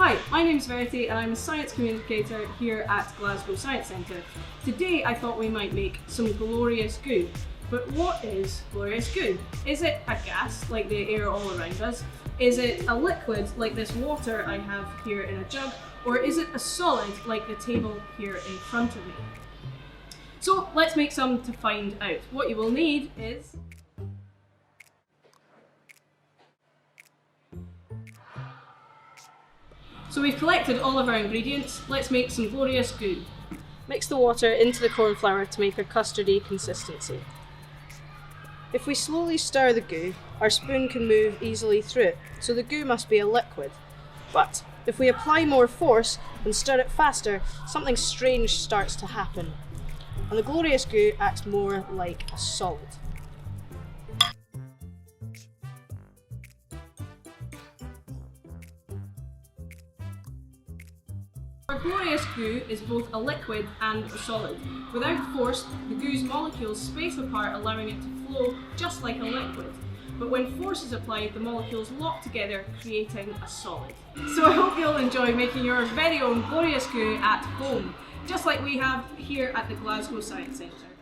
Hi, my name's Verity and I'm a science communicator here at Glasgow Science Centre. Today I thought we might make some glorious goo. But what is glorious goo? Is it a gas, like the air all around us? Is it a liquid, like this water I have here in a jug? Or is it a solid, like the table here in front of me? So let's make some to find out. What you will need is So we've collected all of our ingredients, let's make some glorious goo. Mix the water into the corn flour to make a custardy consistency. If we slowly stir the goo, our spoon can move easily through it, so the goo must be a liquid. But if we apply more force and stir it faster, something strange starts to happen, and the glorious goo acts more like a solid. Our glorious goo is both a liquid and a solid. Without force, the goo's molecules space apart, allowing it to flow just like a liquid. But when force is applied, the molecules lock together, creating a solid. So I hope you'll enjoy making your very own glorious goo at home, just like we have here at the Glasgow Science Centre.